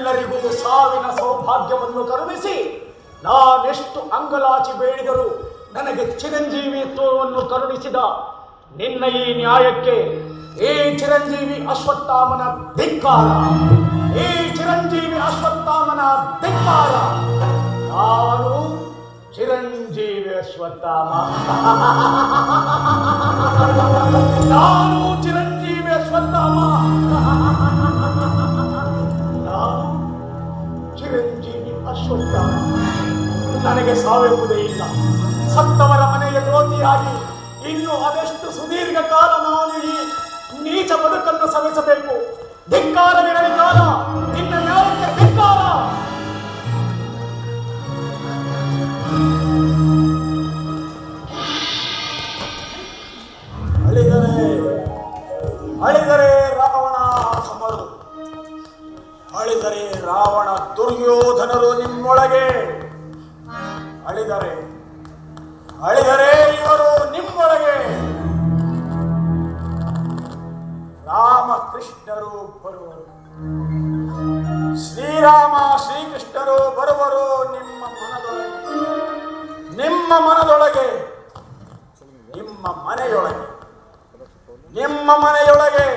ನಿಮ್ಮೆಲ್ಲರಿಗೂ ಸಾವಿನ ಸೌಭಾಗ್ಯವನ್ನು ಕರುಣಿಸಿ ನಾನೆಷ್ಟು ಅಂಗಲಾಚಿ ಬೇಡಿದರೂ ನನಗೆ ಚಿರಂಜೀವಿತ್ವವನ್ನು ಕರುಣಿಸಿದ ನಿನ್ನ ಈ ನ್ಯಾಯಕ್ಕೆ ಈ ಚಿರಂಜೀವಿ ಅಶ್ವತ್ಥಾಮನ ಧಿಕ್ಕಾರ. ಈ ಚಿರಂಜೀವಿ ಅಶ್ವತ್ಥಾಮನ ಧಿಕ್ಕಾರ. ನಾನು ಚಿರಂಜೀವಿ ಅಶ್ವತ್ಥಾಮ. ನಾನು ಚಿರಂಜೀವಿ ಅಶ್ವತ್ಥಾಮ. ನಾನು ಚಿರಂಜೀವಿ ಅಶ್ವತ್ಥಾಮ. ನನಗೆ ಸಾವೆಂಬುದೇ ಇಲ್ಲ. ಸತ್ತವರ ಮನೆಯ ಜ್ಯೋತಿಯಾಗಿ ಇನ್ನು ಅದೆಷ್ಟು ಸುದೀರ್ಘ ಕಾಲ ನಾನು ಈ ನೀಚ ಬದುಕನ್ನು ಸವಿಸಬೇಕು. ಧಿಕ್ಕಾರವಿರಲಿ ಕಾಲ, ನಿನ್ನ ನ್ಯಾಯಕ್ಕೆ ಧಿಕ್ಕಾರ. ಅಳಿದರೆ ರಾವಣ ಸಮರು, ಅಳಿದರೆ ರಾವಣ ದುರ್ಯೋಧನರು ನಿಮ್ಮೊಳಗೆ, ಅಳಿದರೆ ಇವರು ನಿಮ್ಮೊಳಗೆ. ರಾಮಕೃಷ್ಣರು ಬರುವರು, ಶ್ರೀರಾಮ ಶ್ರೀಕೃಷ್ಣರು ಬರುವರು ನಿಮ್ಮ ಮನದೊಳಗೆ, ನಿಮ್ಮ ಮನೆಯೊಳಗೆ.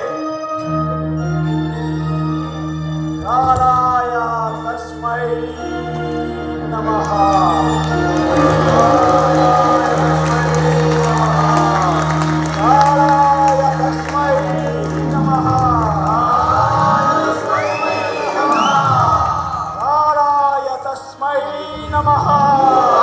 ಕಾಲಾಯ ತಸ್ಮೈ ನಮಃ. ನಮಃ.